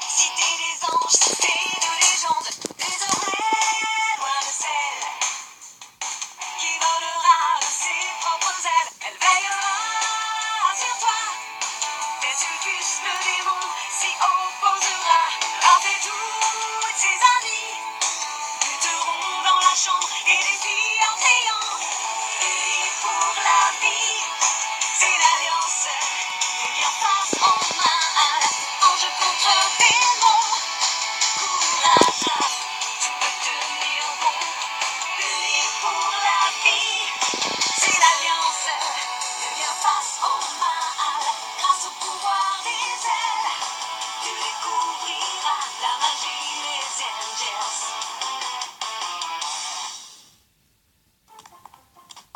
Cité des anges, cité de légende, désormais loin de celle qui volera de ses propres ailes. Elle veillera sur toi. Tes sulfus, le démon s'y opposera. Avec toutes ses amies lutteront dans la chambre et défient en criant. Unis pour la vie, c'est l'alliance des bien face en main. Ange contre démon, courage, tu peux tenir bon. Unis pour la vie, c'est l'alliance des bien face en main. Grâce au pouvoir des ailes, tu découvriras la magie des angels.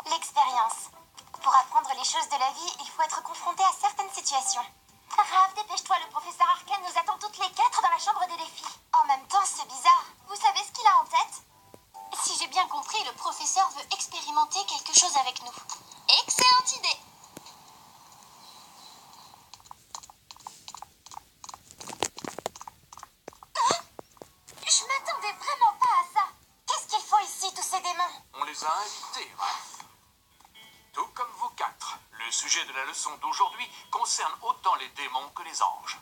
L'expérience. Pour apprendre les choses de la vie, il faut être confronté à certaines situations. Raph, dépêche-toi, le professeur Arcane nous attend toutes les 4 dans la chambre des défis. En même temps, c'est bizarre. Vous savez ce qu'il a en tête? Si j'ai bien compris, le professeur veut expérimenter quelque chose avec nous. Excellente idée! Je m'attendais vraiment pas à ça. Qu'est-ce qu'il faut ici, tous ces démons? On les a invités, Raph. Tout comme vous quatre. Le sujet de la leçon d'aujourd'hui concerne autant les démons que les anges.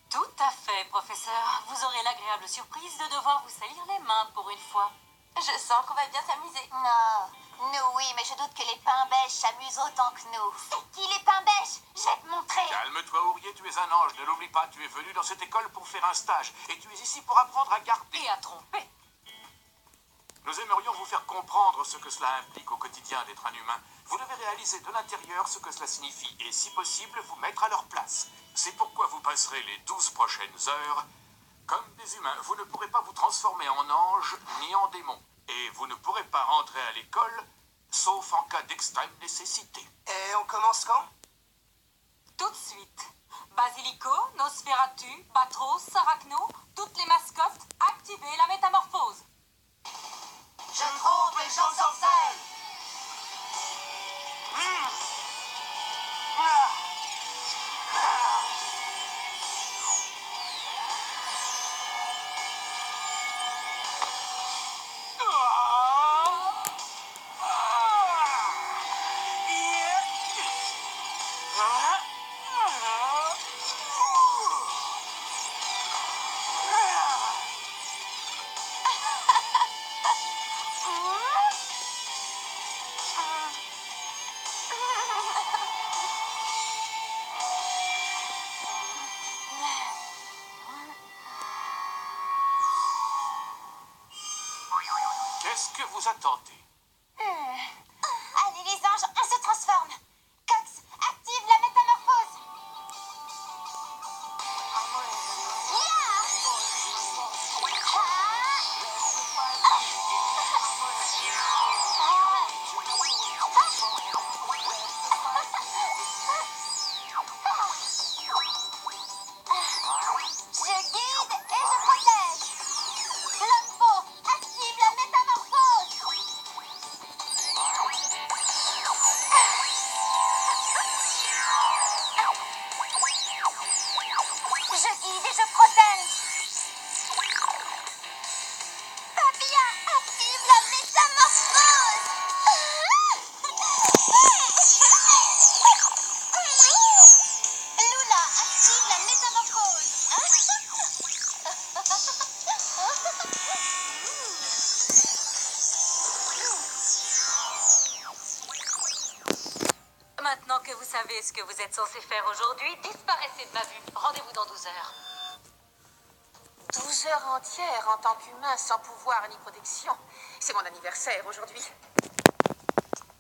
Tout à fait, professeur. Vous aurez l'agréable surprise de devoir vous salir les mains pour une fois. Je sens qu'on va bien s'amuser. Non, nous oui, mais je doute que les pains beiges s'amusent autant que nous. C'est qui les pains beiges? Je vais te montrer. Calme-toi, Ourier, tu es un ange. Ne l'oublie pas, tu es venu dans cette école pour faire un stage. Et tu es ici pour apprendre à garder. Et à tromper. Nous aimerions vous faire comprendre ce que cela implique au quotidien d'être un humain. Vous devez réaliser de l'intérieur ce que cela signifie et, si possible, vous mettre à leur place. C'est pourquoi vous passerez les 12 prochaines heures comme des humains. Vous ne pourrez pas vous transformer en ange ni en démon. Et vous ne pourrez pas rentrer à l'école, sauf en cas d'extrême nécessité. Et on commence quand? Tout de suite. Basilico, Nosferatu, Patros, Arachno, toutes les mascottes, activez la métamorphose. Je trompe les gens sans scène. Qu'est-ce que vous attendez? Allez les anges, on se transforme. Cox, active la métamorphose. Je guide et je protège. Lombo, active la métamorphose. Je guide et je protège. Papilla, active la métamorphose. Luna, active la métamorphose. Maintenant que vous savez ce que vous êtes censé faire aujourd'hui, disparaissez de ma vue. Rendez-vous dans 12 heures. 12 heures entières en tant qu'humain sans pouvoir ni protection. C'est mon anniversaire aujourd'hui.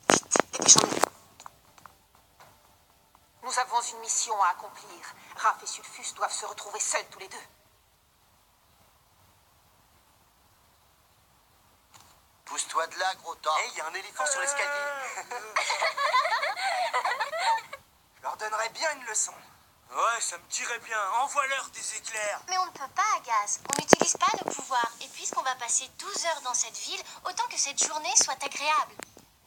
Vite, dépêchons-nous. Nous avons une mission à accomplir. Raph et Sulfus doivent se retrouver seuls tous les deux. Pousse-toi de là, gros temps. Hé, il y a un éléphant sur l'escalier. Je leur donnerais bien une leçon. Ouais, ça me dirait bien. Envoie-leur des éclairs. Mais on ne peut pas, Agaz. On n'utilise pas nos pouvoirs. Et puisqu'on va passer 12 heures dans cette ville, autant que cette journée soit agréable.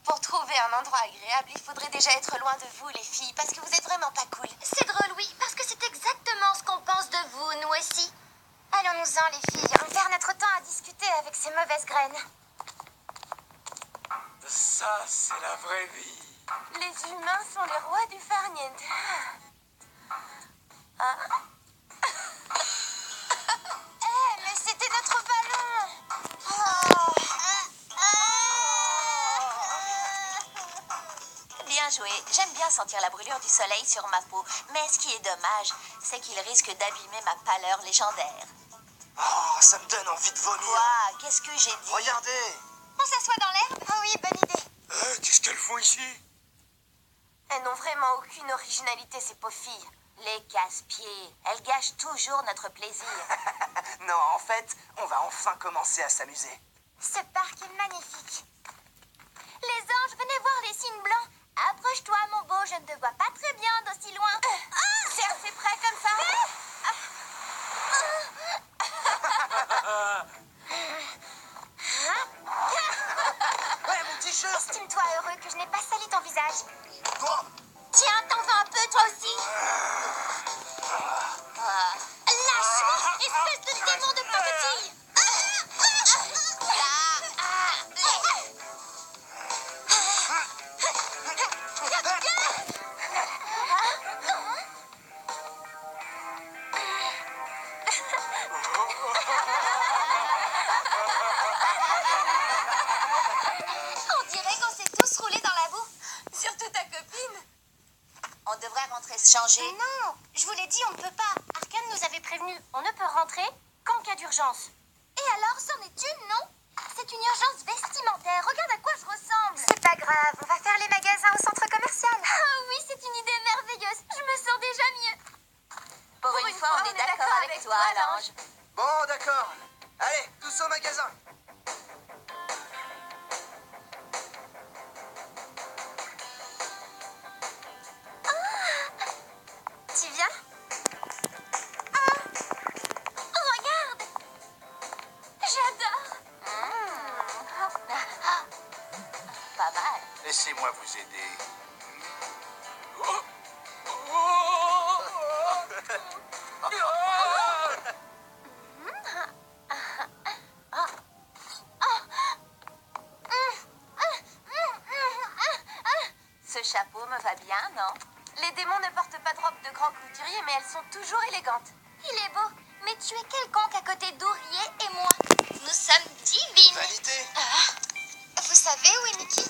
Pour trouver un endroit agréable, il faudrait déjà être loin de vous, les filles, parce que vous êtes vraiment pas cool. C'est drôle, oui, parce que c'est exactement Mais c'était notre ballon. Bien joué. J'aime bien sentir la brûlure du soleil sur ma peau. Mais ce qui est dommage, c'est qu'il risque d'abîmer ma pâleur légendaire. Oh, ça me donne envie de vomir. Quoi? Qu'est-ce que j'ai dit? Regardez. On s'assoit dans l'herbe? Oh oui, bonne idée. Qu'est-ce qu'elles font ici? Elles n'ont vraiment aucune originalité, ces pauvres filles. Les casse-pieds. Elles gâchent toujours notre plaisir. Non, en fait, on va enfin commencer à s'amuser. Ce parc est magnifique. Les anges, venez voir les signes blancs. Approche-toi, mon beau, je ne te vois pas très bien d'aussi loin. C'est assez près comme ça. Ouais, mon t-shirt. Estime-toi heureux que je n'ai pas sali ton visage. Oh, Tiens, t'en veux un peu, toi aussi? Lâche-moi, espèce de démon de pacotille! On dirait qu'on s'est tous roulés dans la boue. Surtout ta copine. On devrait rentrer se changer. Non, je vous l'ai dit, on ne peut pas. Arkane nous avait prévenu. On ne peut rentrer qu'en cas d'urgence. Et alors, c'en est une, non? C'est une urgence vestimentaire. Regarde à quoi je ressemble. C'est pas grave, on va faire les magasins au centre commercial. Ah oui, c'est une idée merveilleuse. Je me sens déjà mieux. Pour une fois, on est d'accord avec toi, l'ange. bon, d'accord. Allez, tous au magasin. Tu viens? Ah, regarde. J'adore. Pas mal. Laissez-moi vous aider. Ce chapeau me va bien, non? Les démons ne portent pas de robe de grand couturier, mais elles sont toujours élégantes. Il est beau, mais tu es quelconque à côté d'Ourier et moi. Nous sommes divines. Vanité. Vous savez où est Mickey?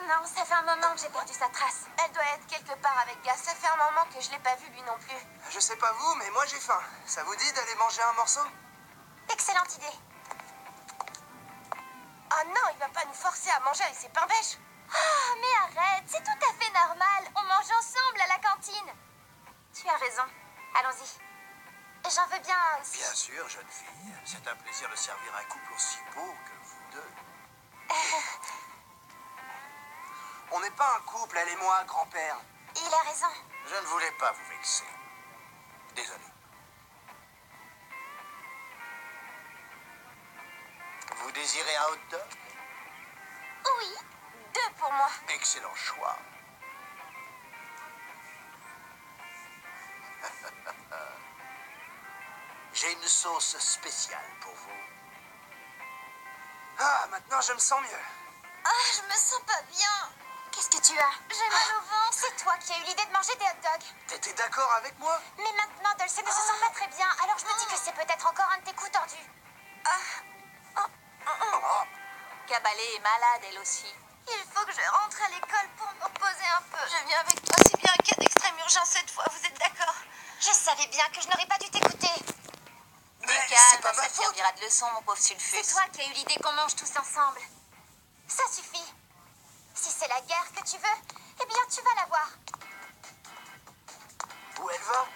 Non, ça fait un moment que j'ai perdu sa trace. Elle doit être quelque part avec Gas. Ça fait un moment que je l'ai pas vue, lui non plus. Je sais pas vous, mais moi j'ai faim. Ça vous dit d'aller manger un morceau? Excellente idée. Ah non, il va pas nous forcer à manger avec ses pains bêches. Ah, mais arrête, c'est tout à fait normal. On mange ensemble à la cantine. Tu as raison. Allons-y. J'en veux bien aussi. Bien sûr, jeune fille. C'est un plaisir de servir un couple aussi beau que vous deux. On n'est pas un couple, elle et moi, grand-père. Il a raison. Je ne voulais pas vous vexer. Désolé. Vous désirez un hot dog? Oui. 2 pour moi. Excellent choix. J'ai une sauce spéciale pour vous. Ah, maintenant je me sens mieux. Ah, je me sens pas bien. Qu'est-ce que tu as? J'ai mal au ventre. C'est toi qui as eu l'idée de manger des hot dogs. T'étais d'accord avec moi? Mais maintenant, Dulce ne se sent pas très bien, alors je me dis que c'est peut-être encore un de tes coups tordus. Oh, Cabalé est malade, elle aussi. Il faut que je rentre à l'école pour me reposer un peu. Je viens avec toi, c'est bien un cas d'extrême urgence cette fois, vous êtes d'accord? Je savais bien que je n'aurais pas dû t'écouter. mais c'est Calme, pas ma ça te faute. servira de leçon, mon pauvre Sulfus. C'est toi qui as eu l'idée qu'on mange tous ensemble. Ça suffit. Si c'est la guerre que tu veux, eh bien tu vas l'avoir. Où elle va?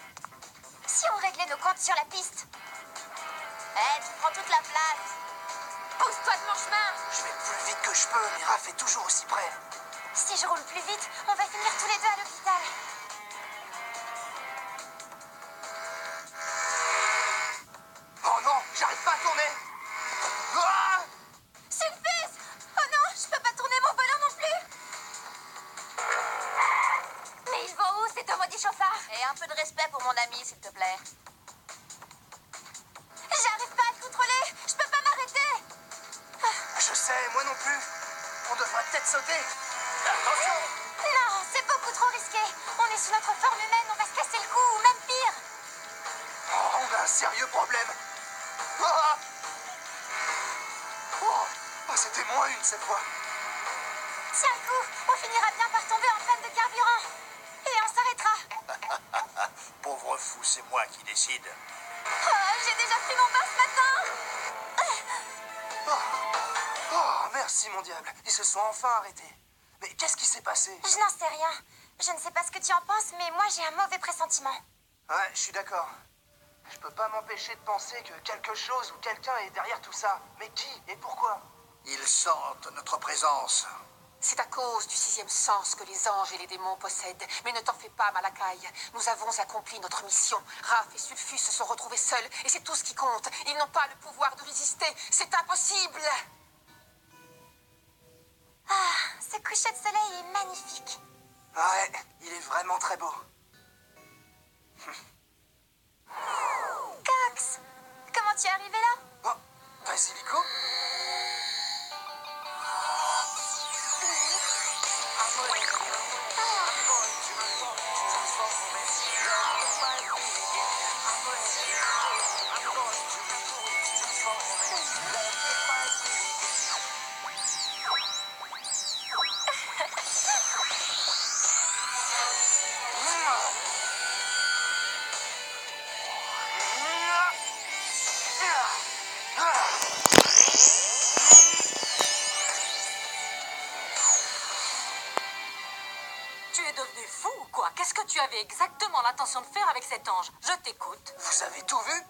Si on réglait nos comptes sur la piste. Tu prends toute la place. Pousse-toi de mon chemin. Je vais le plus vite que je peux, mais Raph est toujours aussi près. Si je roule plus vite, on va finir tous les deux à l'hôpital. Oh non, j'arrive pas à tourner. Ah! Sulfus! Oh non, je peux pas tourner mon volant non plus. Mais ils vont où ces deux maudits chauffards? Et un peu de respect pour mon ami, s'il te plaît. J'arrive pas à le contrôler. Je peux pas m'arrêter. Je sais, moi non plus. On devrait peut-être sauter. Attention! Non, c'est beaucoup trop risqué. On est sous notre forme humaine, on va se casser le cou ou même pire. sérieux problème. Ah oh, ah, c'était moins une cette fois. Tiens le coup, on finira bien par tomber en panne de carburant. Et on s'arrêtera. Pauvre fou, c'est moi qui décide. Oh, j'ai déjà pris mon bain ce matin. Oh, merci mon diable. Ils se sont enfin arrêtés. Mais qu'est-ce qui s'est passé? Je n'en sais rien. Je ne sais pas ce que tu en penses, mais moi j'ai un mauvais pressentiment. Ouais, je suis d'accord. Je peux pas m'empêcher de penser que quelque chose ou quelqu'un est derrière tout ça. Mais qui et pourquoi? Ils sentent notre présence. C'est à cause du sixième sens que les anges et les démons possèdent. Mais ne t'en fais pas, Malakai. Nous avons accompli notre mission. Raph et Sulfus se sont retrouvés seuls, et c'est tout ce qui compte. Ils n'ont pas le pouvoir de résister. C'est impossible. Ah, ce coucher de soleil est magnifique. Ouais, il est vraiment très beau. Cox, comment tu es arrivé là? Oh, Basilico? Tu es devenu fou ou quoi? Qu'est-ce que tu avais exactement l'intention de faire avec cet ange? Je t'écoute. Vous avez tout vu?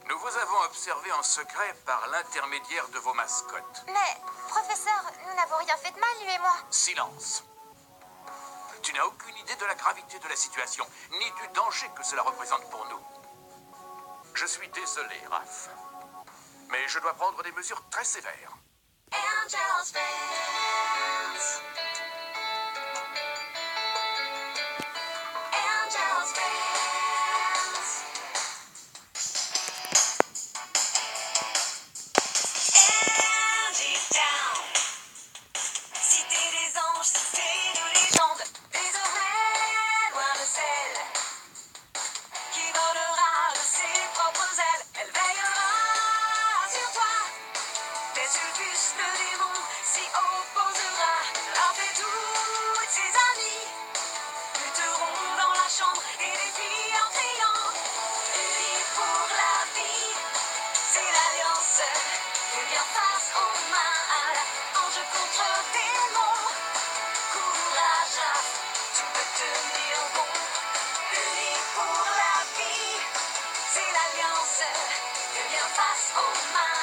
Nous vous avons observé en secret par l'intermédiaire de vos mascottes. Mais, professeur, nous n'avons rien fait de mal, lui et moi. Silence. Tu n'as aucune idée de la gravité de la situation, ni du danger que cela représente pour nous. Je suis désolé, Raph. Mais je dois prendre des mesures très sévères. Angels fans. Angels fans. Angie Town. Cité des anges, cité de légende. Désormais, loin de celle qui volera de ses propres ailes. Elle veillera sur toi. Des sulfus, le démon s'y opposera. Raph et toutes ses amies lutteront dans la chambre et les filles en criant. Unis pour la vie, c'est l'alliance. Unis face au mal, ange contre démon. Courage, Raph, tu peux tenir bon. Unis pour la vie, c'est l'alliance. Unis face au mal.